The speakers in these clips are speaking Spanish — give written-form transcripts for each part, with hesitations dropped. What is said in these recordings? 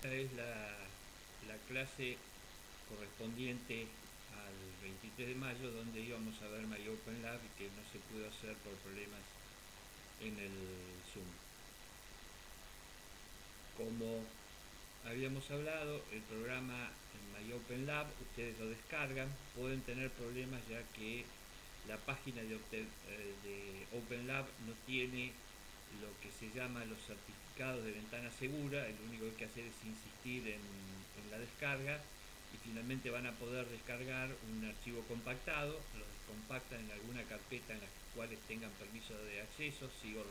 Esta es la clase correspondiente al 23 de mayo, donde íbamos a ver MyOpenLab y que no se pudo hacer por problemas en el Zoom. Como habíamos hablado, el programa en MyOpenLab, ustedes lo descargan, pueden tener problemas ya que la página de OpenLab no tiene lo que se llama los certificados de ventana segura. El único que hay que hacer es insistir en la descarga y finalmente van a poder descargar un archivo compactado. Lo compactan en alguna carpeta en las cuales tengan permiso de acceso. Sigo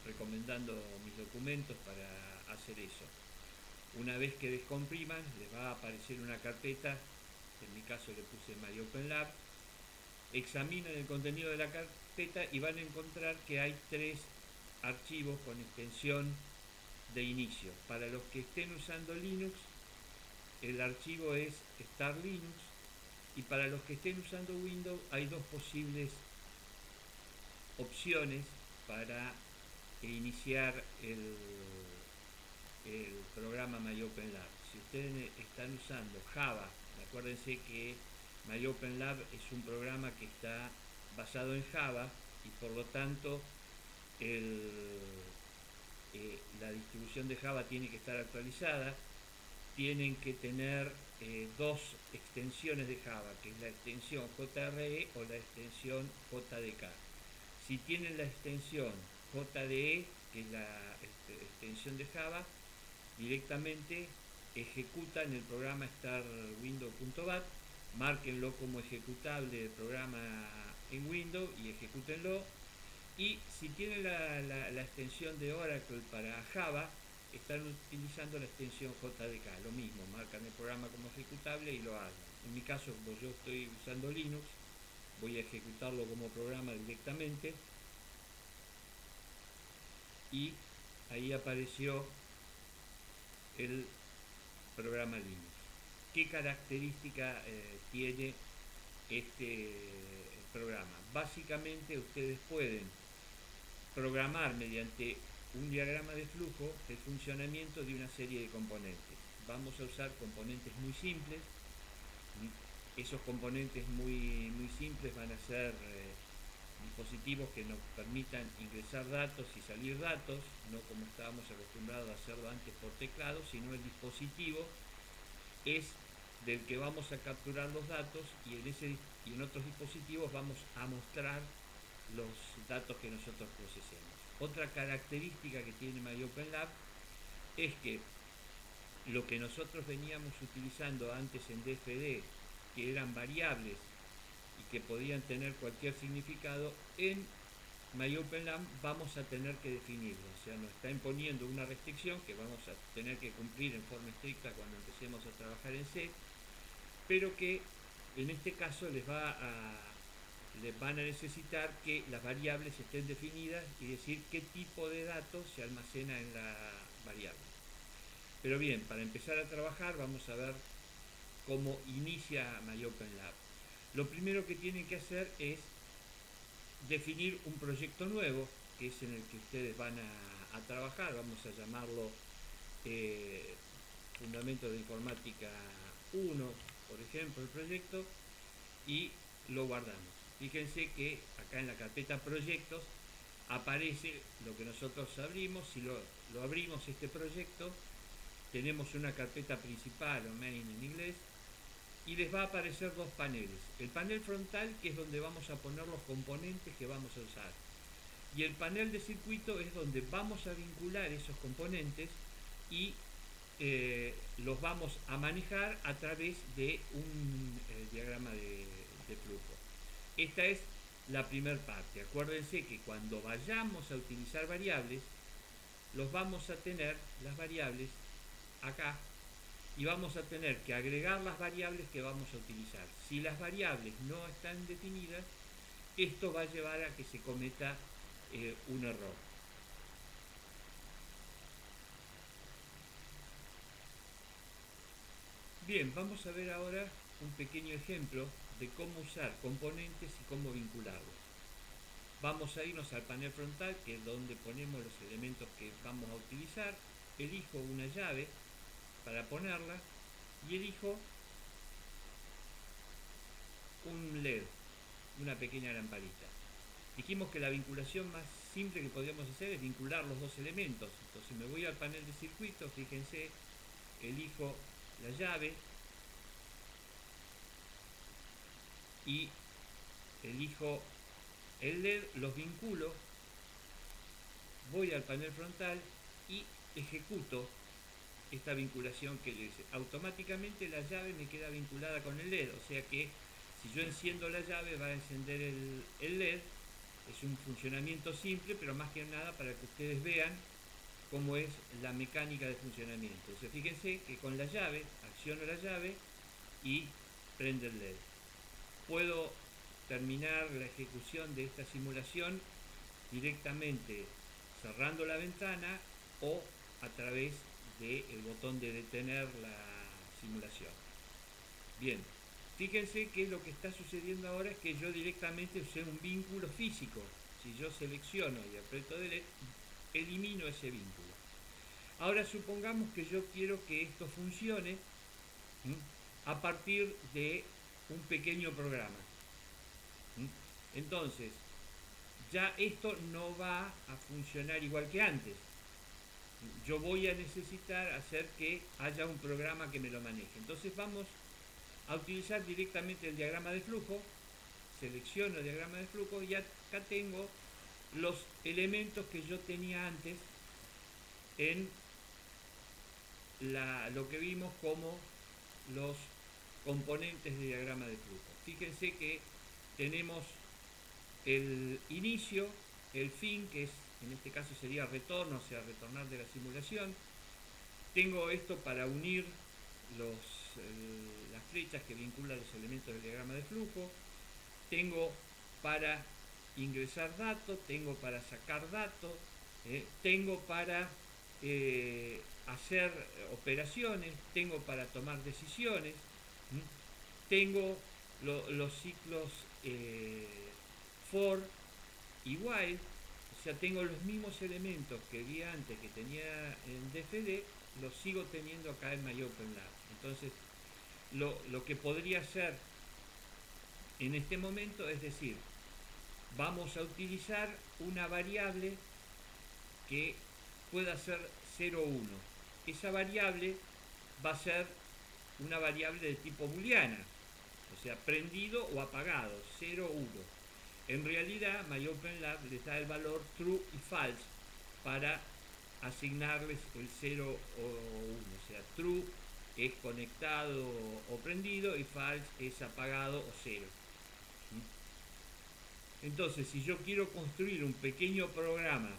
recomendando mis documentos para hacer eso. Una vez que descompriman, les va a aparecer una carpeta, en mi caso le puse MyOpenLab. Examinen el contenido de la carpeta y van a encontrar que hay 3 archivos con extensión de inicio. Para los que estén usando Linux, el archivo es Start Linux, y para los que estén usando Windows hay 2 posibles opciones para iniciar el programa MyOpenLab. Si ustedes están usando Java, acuérdense que MyOpenLab es un programa que está basado en Java y por lo tanto la distribución de Java tiene que estar actualizada. Tienen que tener 2 extensiones de Java, que es la extensión JRE o la extensión JDK. Si tienen la extensión JDE, que es la extensión de Java, directamente ejecutan el programa startwindows.bat, márquenlo como ejecutable el programa en Windows y ejecútenlo. Y si tienen la extensión de Oracle para Java, están utilizando la extensión JDK, lo mismo, marcan el programa como ejecutable y lo hacen. En mi caso, como yo estoy usando Linux, voy a ejecutarlo como programa directamente y ahí apareció el programa Linux. ¿Qué característica tiene este programa? Básicamente ustedes pueden programar mediante un diagrama de flujo el funcionamiento de una serie de componentes. Vamos a usar componentes muy simples. Esos componentes muy simples van a ser dispositivos que nos permitan ingresar datos y salir datos, no como estábamos acostumbrados a hacerlo antes por teclado, sino el dispositivo es del que vamos a capturar los datos y en otros dispositivos vamos a mostrar los datos que nosotros procesemos. Otra característica que tiene MyOpenLab es que lo que nosotros veníamos utilizando antes en DFD, que eran variables y que podían tener cualquier significado, en MyOpenLab vamos a tener que definirlo. O sea, nos está imponiendo una restricción que vamos a tener que cumplir en forma estricta cuando empecemos a trabajar en C, pero que en este caso les van a necesitar que las variables estén definidas y decir qué tipo de datos se almacena en la variable. Pero bien, para empezar a trabajar vamos a ver cómo inicia MyOpenLab. Lo primero que tienen que hacer es definir un proyecto nuevo, que es en el que ustedes van a trabajar. Vamos a llamarlo Fundamentos de Informática 1, por ejemplo, el proyecto, y lo guardamos. Fíjense que acá en la carpeta Proyectos aparece lo que nosotros abrimos. Si lo abrimos este proyecto, tenemos una carpeta principal o main en inglés y les va a aparecer 2 paneles. El panel frontal, que es donde vamos a poner los componentes que vamos a usar, y el panel de circuito es donde vamos a vincular esos componentes y los vamos a manejar a través de un diagrama de flujo. Esta es la primera parte. Acuérdense que cuando vayamos a utilizar variables, los vamos a tener las variables acá y vamos a tener que agregar las variables que vamos a utilizar. Si las variables no están definidas, esto va a llevar a que se cometa un error. Bien, vamos a ver ahora un pequeño ejemplo de cómo usar componentes y cómo vincularlos. Vamos a irnos al panel frontal, que es donde ponemos los elementos que vamos a utilizar. elijo una llave para ponerla y elijo un LED, una pequeña lamparita. Dijimos que la vinculación más simple que podríamos hacer es vincular los dos elementos. Entonces me voy al panel de circuito, fíjense, elijo la llave y elijo el LED, los vinculo, voy al panel frontal y ejecuto esta vinculación que le dice. Automáticamente la llave me queda vinculada con el LED, o sea que si yo enciendo la llave va a encender el LED. Es un funcionamiento simple, pero más que nada para que ustedes vean cómo es la mecánica de funcionamiento. Entonces fíjense que con la llave, acciono la llave y prende el LED. Puedo terminar la ejecución de esta simulación directamente cerrando la ventana o a través del botón de detener la simulación. Bien, fíjense que lo que está sucediendo ahora es que yo directamente usé un vínculo físico. Si yo selecciono y aprieto delete, elimino ese vínculo. Ahora supongamos que yo quiero que esto funcione a partir de un pequeño programa. Entonces, ya esto no va a funcionar igual que antes. Yo voy a necesitar hacer que haya un programa que me lo maneje. Entonces vamos a utilizar directamente el diagrama de flujo. Selecciono el diagrama de flujo y acá tengo los elementos que yo tenía antes en lo que vimos como los componentes de diagrama de flujo. Fíjense que tenemos el inicio, el fin, que es en este caso sería retorno, o sea, retornar de la simulación. Tengo esto para unir las flechas que vinculan los elementos del diagrama de flujo. Tengo para ingresar datos, tengo para sacar datos, tengo para hacer operaciones, tengo para tomar decisiones, tengo los ciclos for y while, o sea, tengo los mismos elementos que vi antes que tenía en DFD, los sigo teniendo acá en MyOpenLab. Entonces, lo que podría hacer en este momento es decir, vamos a utilizar una variable que pueda ser 0, 1. Esa variable va a ser una variable de tipo booleana, o sea, prendido o apagado, 0, 1. En realidad, MyOpenLab les da el valor true y false para asignarles el 0 o 1. O sea, true es conectado o prendido y false es apagado o 0. Entonces, si yo quiero construir un pequeño programa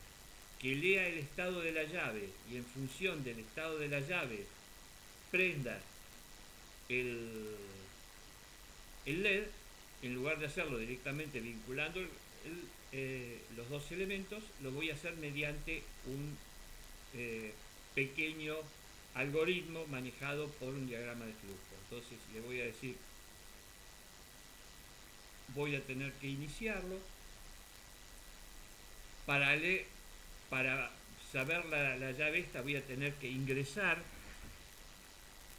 que lea el estado de la llave y en función del estado de la llave prenda el LED, en lugar de hacerlo directamente vinculando los dos elementos, lo voy a hacer mediante un pequeño algoritmo manejado por un diagrama de flujo. Entonces le voy a decir, voy a tener que iniciarlo. Para saber la llave esta voy a tener que ingresar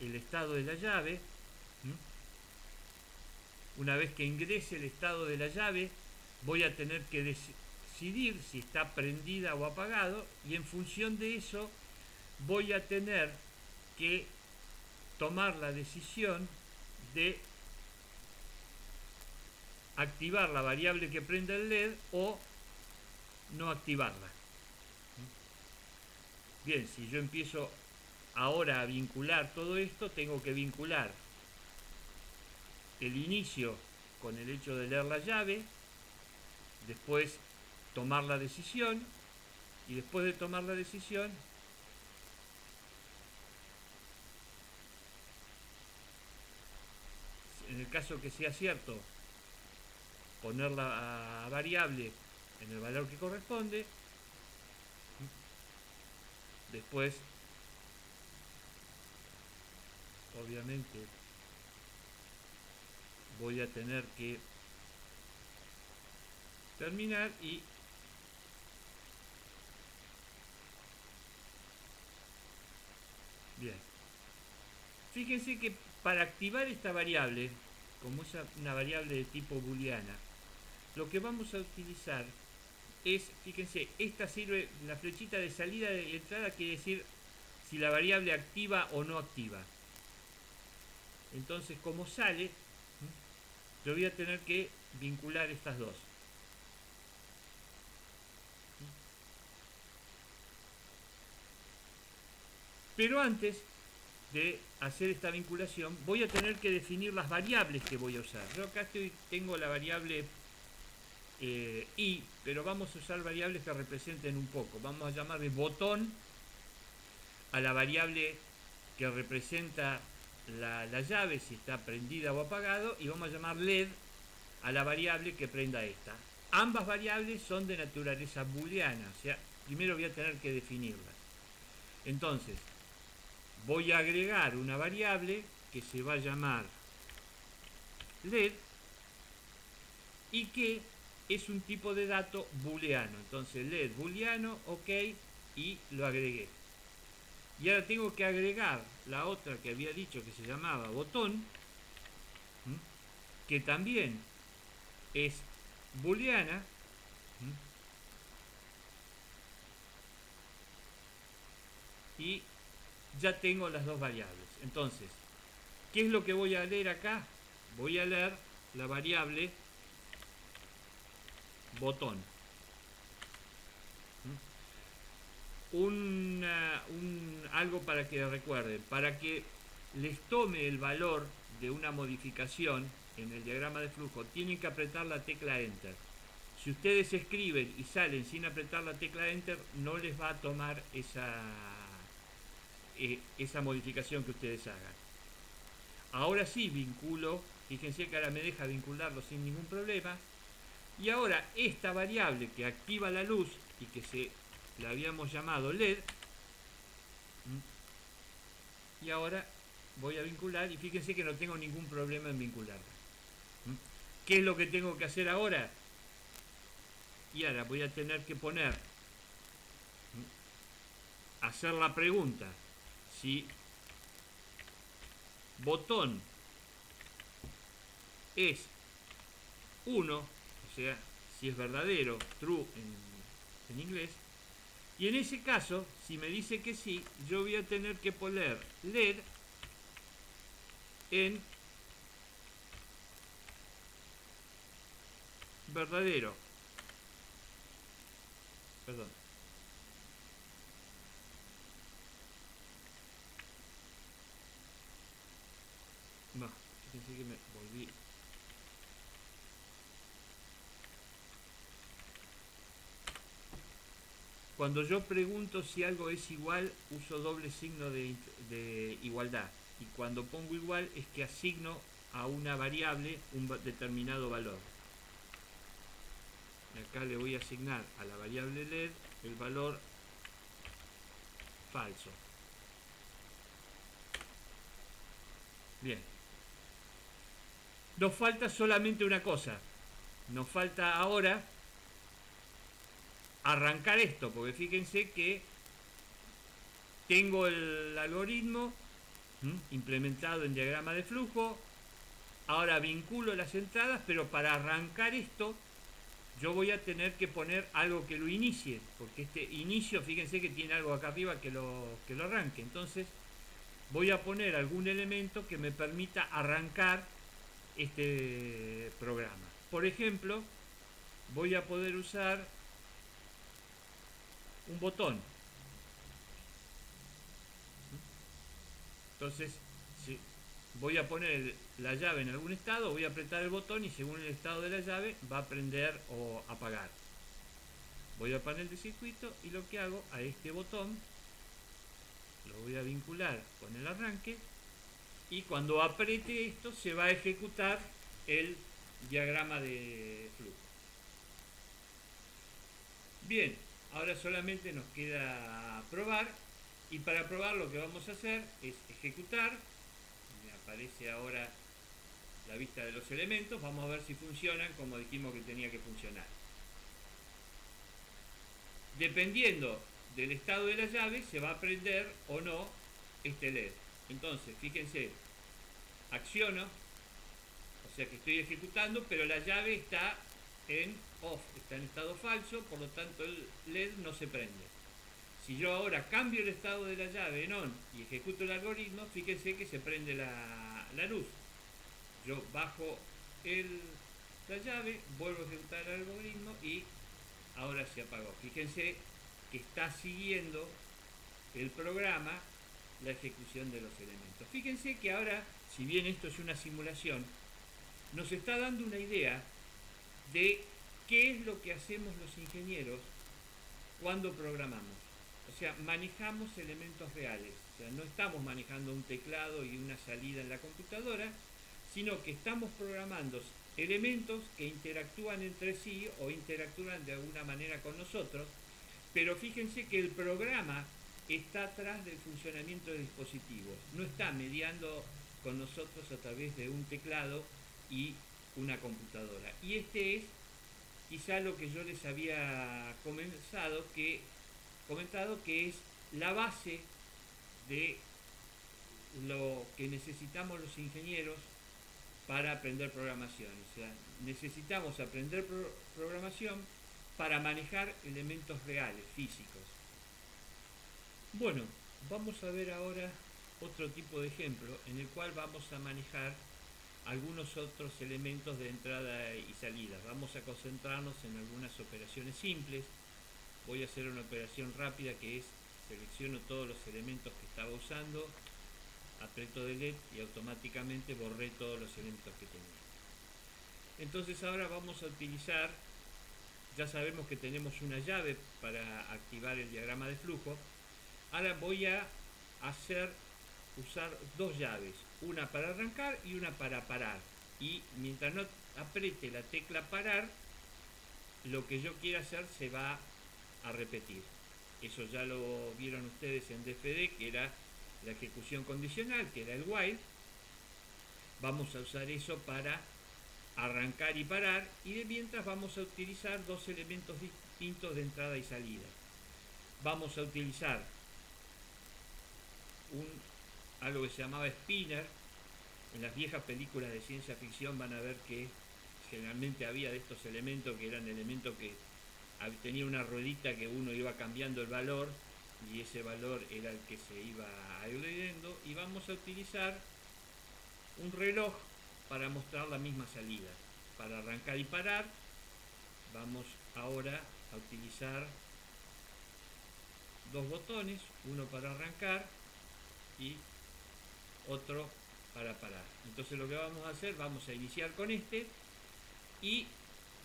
el estado de la llave. Una vez que ingrese el estado de la llave, voy a tener que decidir si está prendida o apagado, y en función de eso voy a tener que tomar la decisión de activar la variable que prenda el LED o no activarla. Bien, si yo empiezo ahora a vincular todo esto, tengo que vincular el inicio con el hecho de leer la llave, después tomar la decisión, y después de tomar la decisión en el caso que sea cierto, poner la variable en el valor que corresponde. Después, obviamente, voy a tener que terminar, y Bien. Fíjense que para activar esta variable, como es una variable de tipo booleana, lo que vamos a utilizar es, fíjense, esta sirve, la flechita de salida y entrada quiere decir si la variable activa o no activa. Entonces, como sale, yo voy a tener que vincular estas dos. Pero antes de hacer esta vinculación, voy a tener que definir las variables que voy a usar. Yo acá tengo la variable i, pero vamos a usar variables que representen un poco. Vamos a llamarle botón a la variable que representa la llave, si está prendida o apagado, y vamos a llamar LED a la variable que prenda esta. Ambas variables son de naturaleza booleana, o sea, primero voy a tener que definirlas. Entonces, voy a agregar una variable que se va a llamar LED y que es un tipo de dato booleano. Entonces, LED booleano, ok, y lo agregué. Y ahora tengo que agregar la otra que había dicho que se llamaba botón, que también es booleana, y ya tengo las dos variables. Entonces, ¿qué es lo que voy a leer acá? Voy a leer la variable botón. Algo para que recuerden, para que les tome el valor de una modificación en el diagrama de flujo, tienen que apretar la tecla Enter. Si ustedes escriben y salen sin apretar la tecla Enter, no les va a tomar esa modificación que ustedes hagan. Ahora sí vinculo, fíjense que ahora me deja vincularlo sin ningún problema. Y ahora esta variable que activa la luz y que la habíamos llamado LED, y ahora voy a vincular y fíjense que no tengo ningún problema en vincularla. ¿Qué es lo que tengo que hacer ahora? Y ahora voy a tener que hacer la pregunta si botón es 1, o sea, si es verdadero, true en inglés, y en ese caso, si me dice que sí, yo voy a tener que poner LED en verdadero. Perdón. No, fíjense que me volví. Cuando yo pregunto si algo es igual, uso doble signo de igualdad. Y cuando pongo igual es que asigno a una variable un determinado valor. Y acá le voy a asignar a la variable LED el valor falso. Bien. Nos falta solamente una cosa. Nos falta ahora arrancar esto, porque fíjense que tengo el algoritmo implementado en diagrama de flujo. Ahora vinculo las entradas, pero para arrancar esto yo voy a tener que poner algo que lo inicie, porque este inicio, fíjense que tiene algo acá arriba que lo arranque. Entonces voy a poner algún elemento que me permita arrancar este programa. Por ejemplo, voy a poder usar un botón. Entonces, si voy a poner la llave en algún estado, voy a apretar el botón y según el estado de la llave va a prender o apagar. Voy al panel de circuito y lo que hago a este botón lo voy a vincular con el arranque y cuando apriete esto se va a ejecutar el diagrama de flujo. Bien, ahora solamente nos queda probar y para probar lo que vamos a hacer es ejecutar. Me aparece ahora la vista de los elementos, vamos a ver si funcionan como dijimos que tenía que funcionar. Dependiendo del estado de la llave se va a prender o no este LED. Entonces, fíjense, acciono, o sea que estoy ejecutando, pero la llave está en off, está en estado falso, por lo tanto el LED no se prende. Si yo ahora cambio el estado de la llave en on y ejecuto el algoritmo, fíjense que se prende la luz. Yo bajo la llave, vuelvo a ejecutar el algoritmo y ahora se apagó. Fíjense que está siguiendo el programa la ejecución de los elementos. Fíjense que ahora, si bien esto es una simulación, nos está dando una idea de qué es lo que hacemos los ingenieros cuando programamos. O sea, manejamos elementos reales. O sea, no estamos manejando un teclado y una salida en la computadora, sino que estamos programando elementos que interactúan entre sí o interactúan de alguna manera con nosotros, pero fíjense que el programa está atrás del funcionamiento del dispositivo, no está mediando con nosotros a través de un teclado y una computadora. Y este es quizá lo que yo les había comentado que es la base de lo que necesitamos los ingenieros para aprender programación. O sea, necesitamos aprender programación para manejar elementos reales, físicos. Bueno, vamos a ver ahora otro tipo de ejemplo en el cual vamos a manejar algunos otros elementos de entrada y salida. Vamos a concentrarnos en algunas operaciones simples. Voy a hacer una operación rápida que es selecciono todos los elementos que estaba usando, aprieto delete y automáticamente borré todos los elementos que tenía. Entonces ahora vamos a utilizar, ya sabemos que tenemos una llave para activar el diagrama de flujo. Ahora voy a usar dos llaves, una para arrancar y una para parar. Y mientras no apriete la tecla parar, lo que yo quiera hacer se va a repetir. Eso ya lo vieron ustedes en DFD, que era la ejecución condicional, que era el while. Vamos a usar eso para arrancar y parar, y de mientras vamos a utilizar dos elementos distintos de entrada y salida. Vamos a utilizar algo que se llamaba spinner. En las viejas películas de ciencia ficción van a ver que generalmente había de estos elementos que eran elementos que tenía una ruedita que uno iba cambiando el valor y ese valor era el que se iba agregando, y vamos a utilizar un reloj para mostrar la misma salida. Para arrancar y parar vamos ahora a utilizar dos botones, uno para arrancar y otro para parar. Entonces lo que vamos a hacer, vamos a iniciar con este, y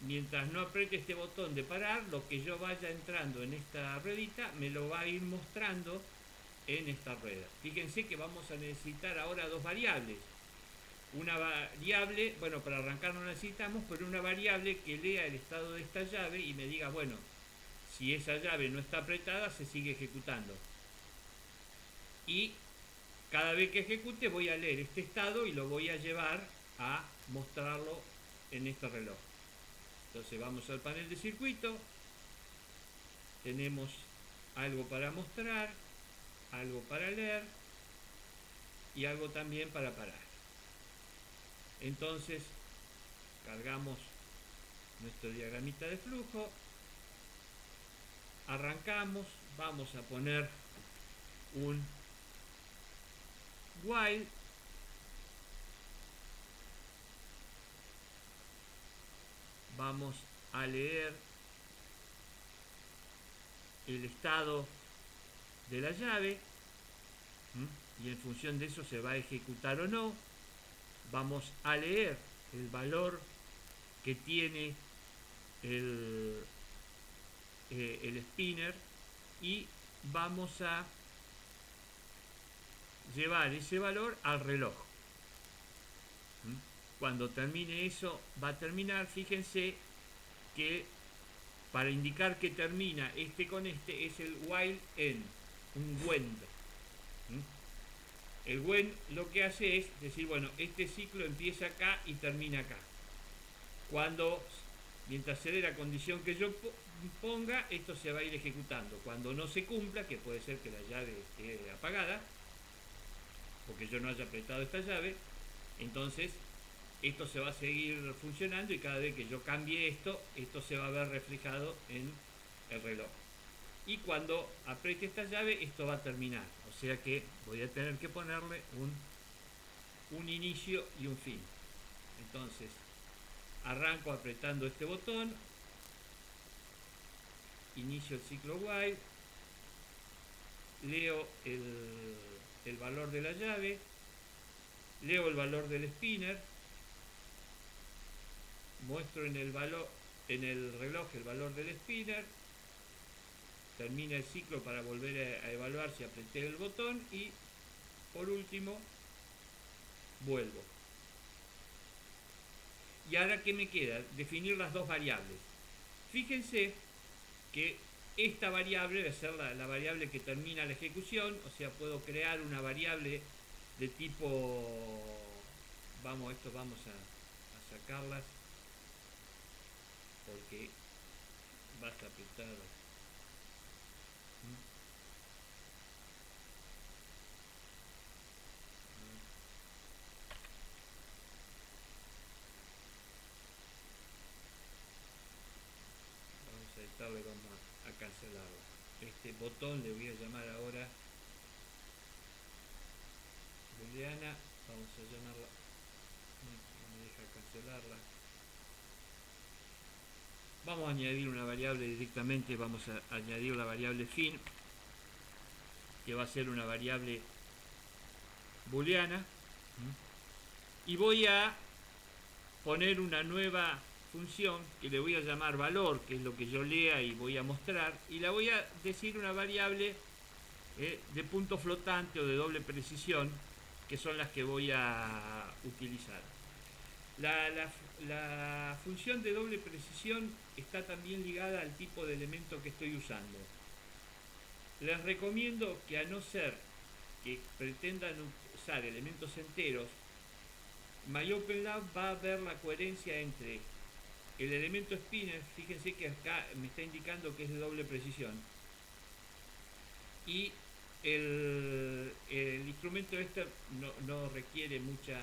mientras no apriete este botón de parar, lo que yo vaya entrando en esta ruedita me lo va a ir mostrando en esta rueda. Fíjense que vamos a necesitar ahora dos variables. Una variable, bueno, para arrancar no necesitamos, pero una variable que lea el estado de esta llave y me diga, bueno, si esa llave no está apretada, se sigue ejecutando. Y cada vez que ejecute voy a leer este estado y lo voy a llevar a mostrarlo en este reloj. Entonces vamos al panel de circuito, tenemos algo para mostrar, algo para leer y algo también para parar. Entonces cargamos nuestro diagramita de flujo, arrancamos, vamos a poner un while, vamos a leer el estado de la llave y en función de eso se va a ejecutar o no. Vamos a leer el valor que tiene el spinner y vamos a llevar ese valor al reloj. Cuando termine eso, va a terminar. Fíjense que para indicar que termina este con este es el while end, un wend. El when lo que hace es decir, bueno, este ciclo empieza acá y termina acá. Mientras se dé la condición que yo ponga, esto se va a ir ejecutando. Cuando no se cumpla, que puede ser que la llave esté apagada, porque yo no haya apretado esta llave, entonces esto se va a seguir funcionando y cada vez que yo cambie esto, esto se va a ver reflejado en el reloj. Y cuando apriete esta llave, esto va a terminar. O sea que voy a tener que ponerle un inicio y un fin. Entonces, arranco apretando este botón, inicio el ciclo while, leo el valor de la llave, leo el valor del spinner, muestro en el reloj el valor del spinner, termina el ciclo para volver a evaluar si apreté el botón y por último vuelvo. Y ahora, ¿qué me queda? Definir las dos variables. Fíjense que esta variable va a ser la variable que termina la ejecución, o sea, puedo crear una variable de tipo, vamos a sacarlas porque basta apretar. Vamos a editarle, vamos a cancelarlo. Este botón le voy a llamar ahora booleana, vamos a llamarla, no me deja cancelarla. Vamos a añadir una variable directamente, vamos a añadir la variable fin, que va a ser una variable booleana, y voy a poner una nueva función que le voy a llamar valor, que es lo que yo lea y voy a mostrar, y la voy a decir una variable de punto flotante o de doble precisión, que son las que voy a utilizar. La función de doble precisión está también ligada al tipo de elemento que estoy usando. Les recomiendo que, a no ser que pretendan usar elementos enteros, MyOpenLab va a ver la coherencia entre el elemento spinner, fíjense que acá me está indicando que es de doble precisión, y el instrumento este no requiere mucha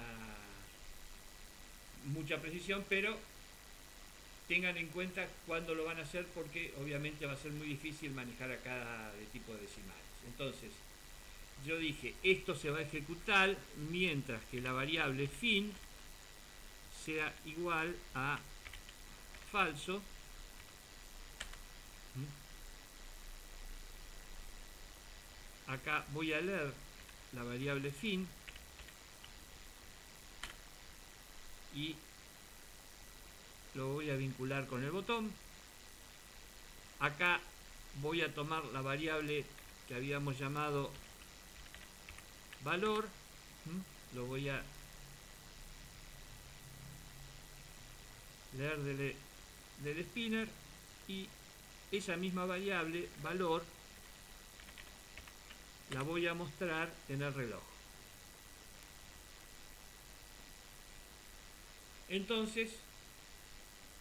precisión, pero tengan en cuenta cuándo lo van a hacer, porque obviamente va a ser muy difícil manejar a cada tipo de decimales. Entonces, yo dije, esto se va a ejecutar mientras que la variable fin sea igual a falso. Acá voy a leer la variable fin y lo voy a vincular con el botón. Acá voy a tomar la variable que habíamos llamado valor, lo voy a leer del spinner, y esa misma variable valor la voy a mostrar en el reloj. Entonces,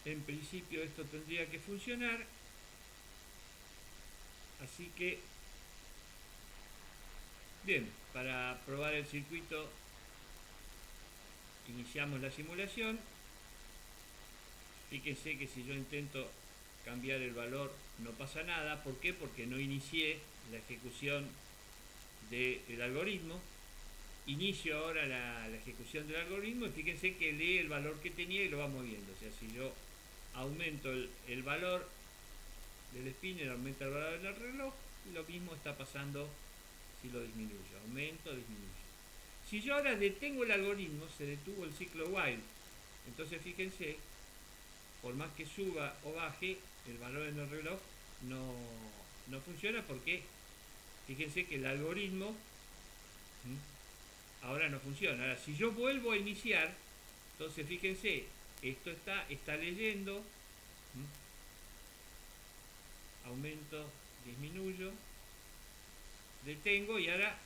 en principio esto tendría que funcionar, así que bien, para probar el circuito iniciamos la simulación. Fíjense que si yo intento cambiar el valor no pasa nada. ¿Por qué? Porque no inicié la ejecución del algoritmo. Inicio ahora la ejecución del algoritmo y fíjense que lee el valor que tenía y lo va moviendo. O sea, si yo aumento el valor del spinner, aumenta el valor del reloj, y lo mismo está pasando si lo disminuyo. Aumento, disminuyo. Si yo ahora detengo el algoritmo, se detuvo el ciclo while. Entonces fíjense, por más que suba o baje, el valor en el reloj no funciona, porque fíjense que el algoritmo ahora no funciona. Ahora, si yo vuelvo a iniciar, entonces fíjense, esto está leyendo, aumento, disminuyo, detengo, y ahora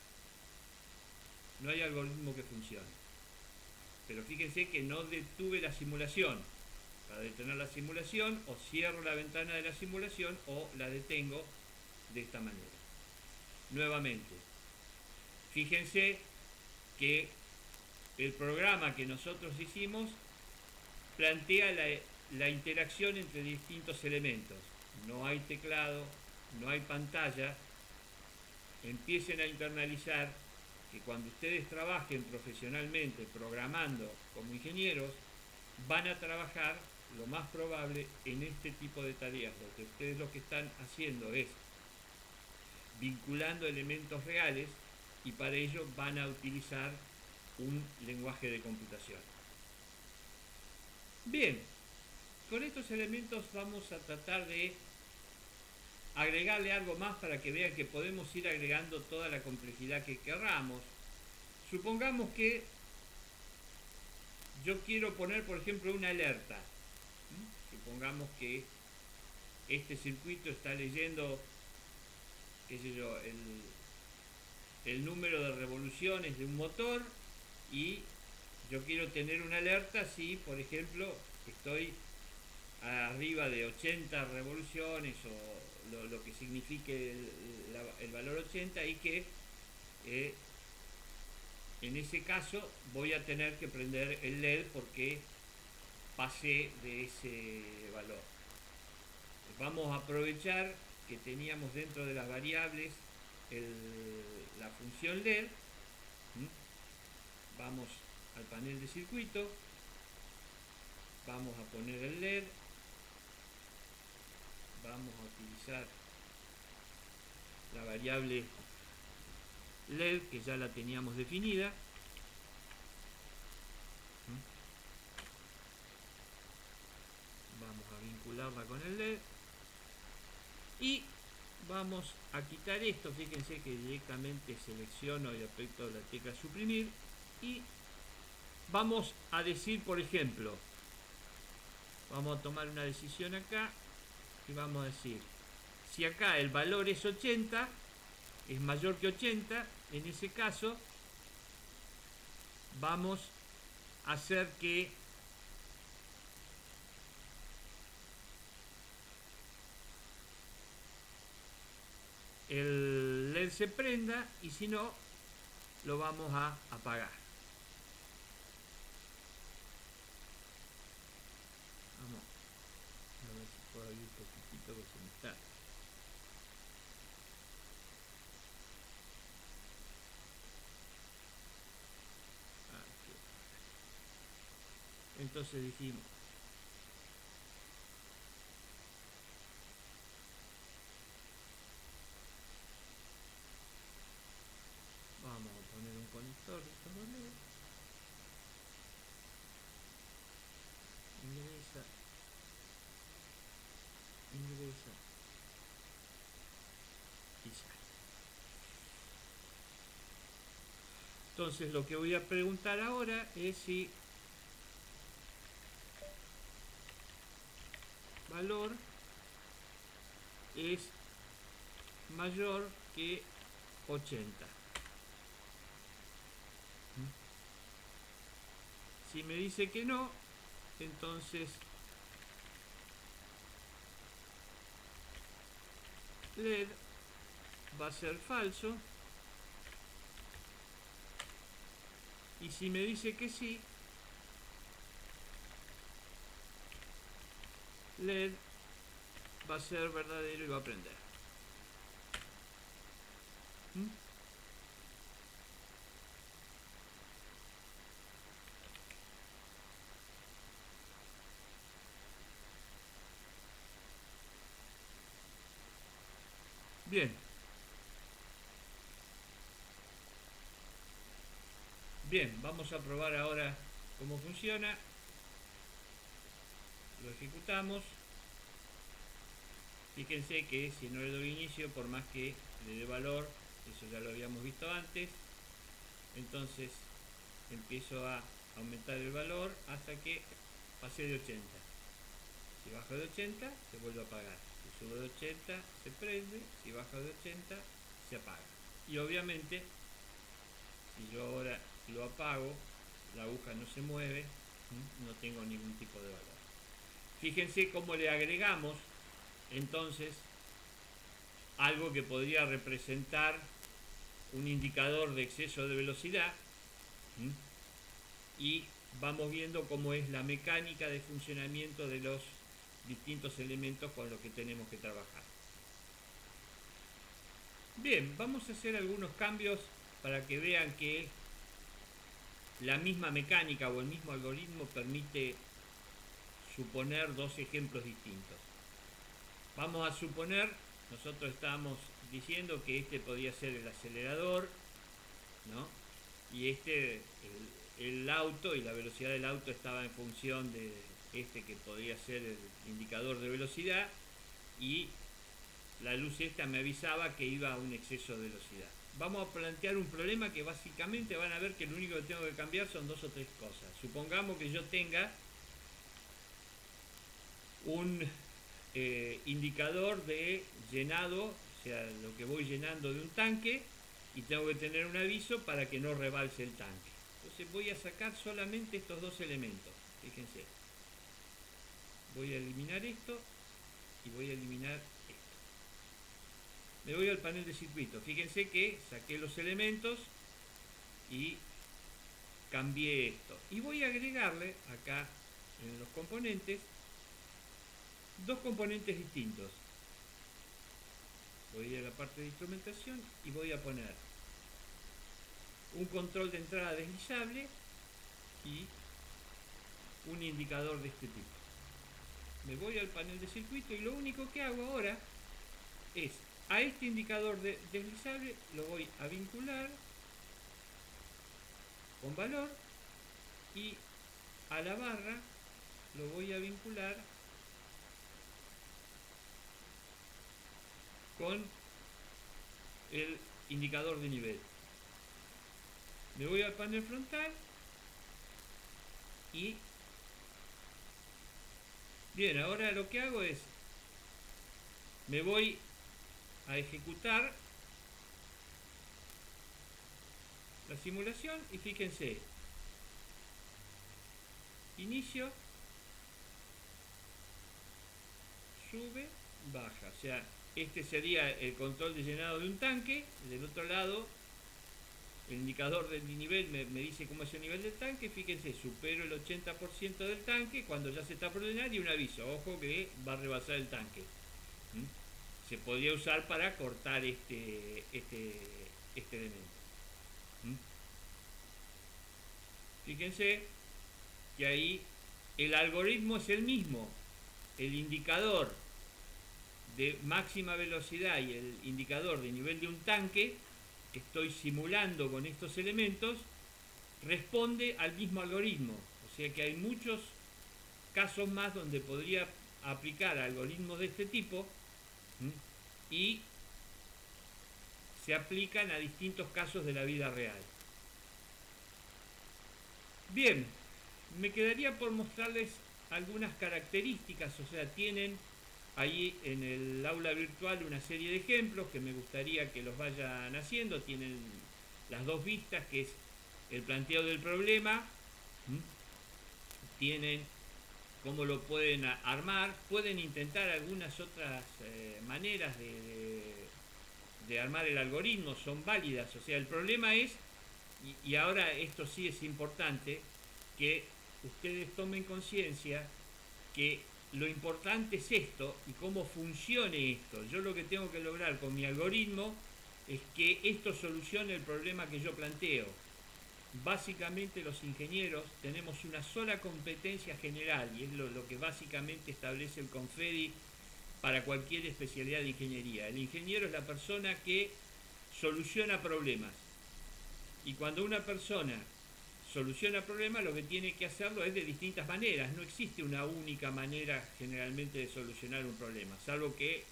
no hay algoritmo que funcione. Pero fíjense que no detuve la simulación. Para detener la simulación, o cierro la ventana de la simulación o la detengo de esta manera. Nuevamente, fíjense que el programa que nosotros hicimos plantea la interacción entre distintos elementos. No hay teclado, no hay pantalla. Empiecen a internalizar que cuando ustedes trabajen profesionalmente programando como ingenieros, van a trabajar lo más probable en este tipo de tareas. Lo que ustedes lo que están haciendo es vinculando elementos reales y para ello van a utilizar un lenguaje de computación. Bien, con estos elementos vamos a tratar de agregarle algo más para que vean que podemos ir agregando toda la complejidad que querramos. Supongamos que yo quiero poner, por ejemplo, una alerta. Supongamos que este circuito está leyendo, qué sé yo, el número de revoluciones de un motor y yo quiero tener una alerta si, por ejemplo, estoy arriba de 80 revoluciones o lo que signifique el valor 80 y que en ese caso voy a tener que prender el LED porque pasé de ese valor. Vamos a aprovechar que teníamos dentro de las variables la función LED. Vamos al panel de circuito, vamos a poner el LED, vamos a utilizar la variable LED que ya la teníamos definida. Vamos a vincularla con el LED y vamos a quitar esto. Fíjense que directamente selecciono y aprieto la tecla suprimir y vamos a decir, por ejemplo, vamos a tomar una decisión acá y vamos a decir, si acá el valor es 80, es mayor que 80, en ese caso vamos a hacer que el LED se prenda y si no, lo vamos a apagar. Vamos a ver si puedo abrir un poquitito que se me está. Entonces dijimos, vamos a poner un conector de estos LED, ingresa, y sale. Entonces lo que voy a preguntar ahora es si valor es mayor que 80. Si me dice que no, entonces LED va a ser falso. Y si me dice que sí, LED va a ser verdadero y va a prender. Bien. Bien, vamos a probar ahora cómo funciona. Lo ejecutamos. Fíjense que si no le doy inicio, por más que le dé valor, eso ya lo habíamos visto antes, entonces empiezo a aumentar el valor hasta que pase de 80. Si bajo de 80, se vuelve a apagar. Si subo de 80, se prende. Si bajo de 80, se apaga. Y obviamente, si yo ahora lo apago, la aguja no se mueve, no tengo ningún tipo de valor. Fíjense cómo le agregamos entonces algo que podría representar un indicador de exceso de velocidad, ¿Mm? Y vamos viendo cómo es la mecánica de funcionamiento de los distintos elementos con los que tenemos que trabajar. Bien, vamos a hacer algunos cambios para que vean que la misma mecánica o el mismo algoritmo permite suponer dos ejemplos distintos. Vamos a suponer, nosotros estábamos diciendo que este podía ser el acelerador, ¿no? Y el auto y la velocidad del auto estaba en función de este que podría ser el indicador de velocidad, y la luz esta me avisaba que iba a un exceso de velocidad. Vamos a plantear un problema que básicamente van a ver que lo único que tengo que cambiar son dos o tres cosas. Supongamos que yo tenga un indicador de llenado, o sea, lo que voy llenando de un tanque, y tengo que tener un aviso para que no rebalse el tanque. Entonces voy a sacar solamente estos dos elementos, fíjense. Voy a eliminar esto y voy a eliminar esto. Me voy al panel de circuito. Fíjense que saqué los elementos y cambié esto. Y voy a agregarle acá en los componentes dos componentes distintos. Voy a ir a la parte de instrumentación y voy a poner un control de entrada deslizable y un indicador de este tipo. Me voy al panel de circuito y lo único que hago ahora es a este indicador deslizable lo voy a vincular con valor, y a la barra lo voy a vincular con el indicador de nivel. Me voy al panel frontal y bien, ahora lo que hago es me voy a ejecutar la simulación y fíjense, inicio, sube, baja, o sea, este sería el control de llenado de un tanque. Del otro lado el indicador del nivel me dice cómo es el nivel del tanque. Fíjense, supero el 80% del tanque cuando ya se está por llenar, y un aviso, ojo que va a rebasar el tanque. Se podría usar para cortar este elemento. Fíjense que ahí el algoritmo es el mismo. El indicador de máxima velocidad y el indicador de nivel de un tanque que estoy simulando con estos elementos responde al mismo algoritmo. O sea que hay muchos casos más donde podría aplicar algoritmos de este tipo y se aplican a distintos casos de la vida real. Bien, me quedaría por mostrarles algunas características, o sea, tienen ahí en el aula virtual una serie de ejemplos que me gustaría que los vayan haciendo. Tienen las dos vistas, que es el planteo del problema, tienen cómo lo pueden armar, pueden intentar algunas otras maneras de armar el algoritmo, son válidas. O sea, el problema es, y ahora esto sí es importante, que ustedes tomen conciencia que lo importante es esto y cómo funcione esto. Yo lo que tengo que lograr con mi algoritmo es que esto solucione el problema que yo planteo. Básicamente los ingenieros tenemos una sola competencia general, y es lo que básicamente establece el CONFEDI para cualquier especialidad de ingeniería. El ingeniero es la persona que soluciona problemas, y cuando una persona soluciona problemas, lo que tiene que hacerlo es de distintas maneras. No existe una única manera generalmente de solucionar un problema, salvo que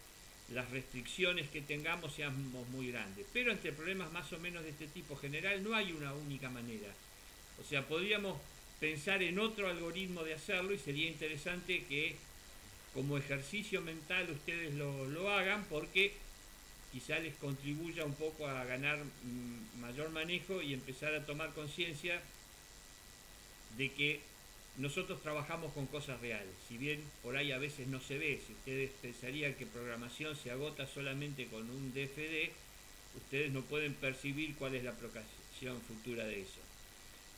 las restricciones que tengamos sean muy grandes. Pero entre problemas más o menos de este tipo general no hay una única manera. O sea, podríamos pensar en otro algoritmo de hacerlo, y sería interesante que como ejercicio mental ustedes lo hagan, porque quizá les contribuya un poco a ganar mayor manejo y empezar a tomar conciencia de que nosotros trabajamos con cosas reales. Si bien por ahí a veces no se ve, si ustedes pensarían que programación se agota solamente con un DFD, ustedes no pueden percibir cuál es la aplicación futura de eso.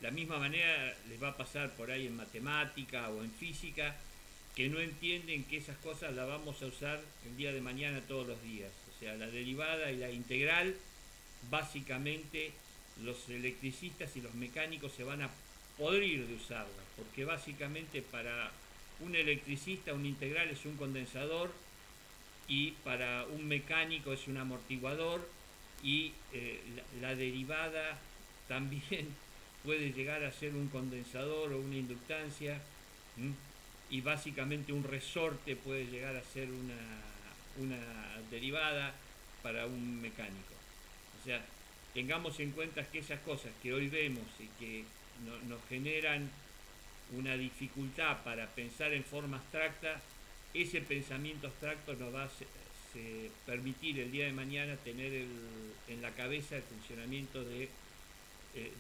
la misma manera les va a pasar por ahí en matemática o en física, que no entienden que esas cosas las vamos a usar el día de mañana todos los días. O sea, la derivada y la integral, básicamente los electricistas y los mecánicos se van a podrir de usarla, porque básicamente para un electricista una integral es un condensador y para un mecánico es un amortiguador, y la derivada también puede llegar a ser un condensador o una inductancia, y básicamente un resorte puede llegar a ser una derivada para un mecánico. O sea, tengamos en cuenta que esas cosas que hoy vemos y que nos generan una dificultad para pensar en forma abstracta, ese pensamiento abstracto nos va a permitir el día de mañana tener en la cabeza el funcionamiento de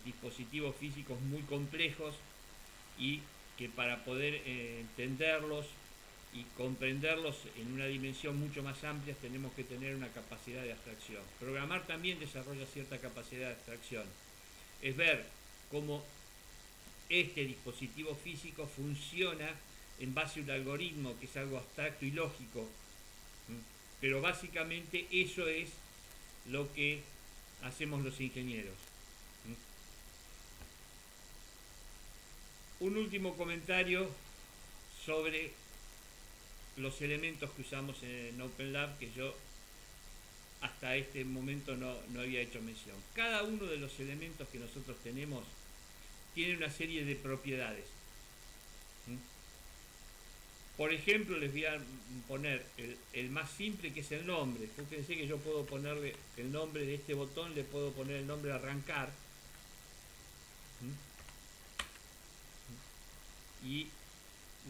dispositivos físicos muy complejos, y que para poder entenderlos y comprenderlos en una dimensión mucho más amplia tenemos que tener una capacidad de abstracción. Programar también desarrolla cierta capacidad de abstracción. Es ver cómo este dispositivo físico funciona en base a un algoritmo que es algo abstracto y lógico. Pero básicamente eso es lo que hacemos los ingenieros. Un último comentario sobre los elementos que usamos en OpenLab, que yo hasta este momento no había hecho mención. Cada uno de los elementos que nosotros tenemos tiene una serie de propiedades. Por ejemplo, les voy a poner el más simple, que es el nombre. Fíjense que yo puedo ponerle el nombre de este botón, le puedo poner el nombre arrancar, y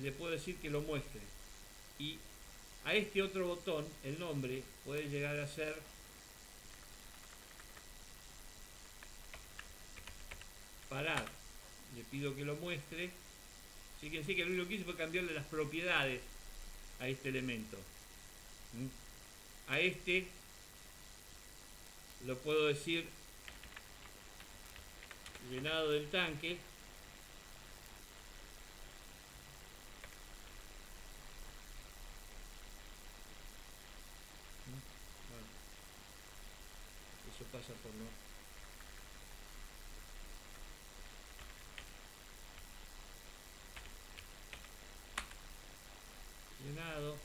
le puedo decir que lo muestre. Y a este otro botón, el nombre, puede llegar a ser parar. Le pido que lo muestre. Fíjense que lo único que hice fue cambiarle las propiedades a este elemento. A este lo puedo decir llenado del tanque. Bueno, eso pasa por no. Llenado.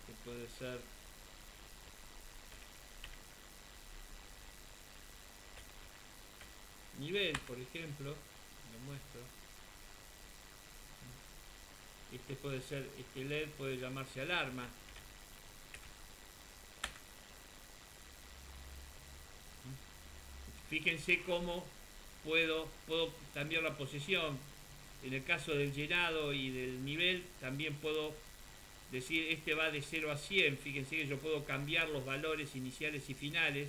Este puede ser nivel, por ejemplo. Lo muestro. Este puede ser, este LED puede llamarse alarma. Fíjense cómo puedo cambiar la posición. En el caso del llenado y del nivel, también puedo decir, este va de 0 a 100. Fíjense que yo puedo cambiar los valores iniciales y finales.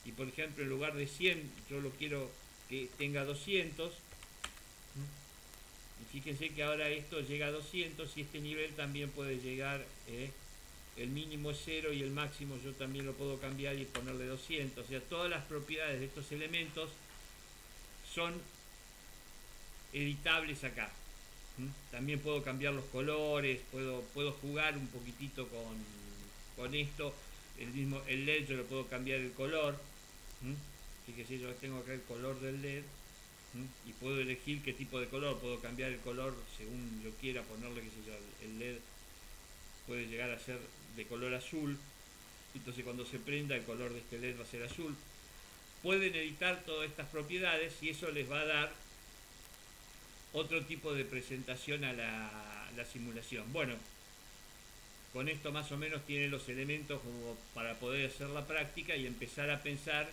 Y por ejemplo, en lugar de 100, yo lo quiero que tenga 200. Y fíjense que ahora esto llega a 200, y este nivel también puede llegar, el mínimo es 0 y el máximo yo también lo puedo cambiar y ponerle 200. O sea, todas las propiedades de estos elementos son editables acá. También puedo cambiar los colores, puedo jugar un poquitito con esto. El LED yo le puedo cambiar el color. Fíjense, yo tengo acá el color del LED. Y puedo elegir qué tipo de color, puedo cambiar el color según yo quiera, ponerle, qué sé yo, el LED puede llegar a ser de color azul, entonces cuando se prenda el color de este LED va a ser azul. Pueden editar todas estas propiedades y eso les va a dar otro tipo de presentación a la simulación. Bueno, con esto más o menos tienen los elementos como para poder hacer la práctica y empezar a pensar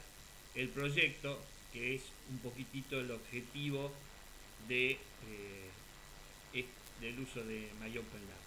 el proyecto, que es un poquitito el objetivo del uso de MyOpenLab.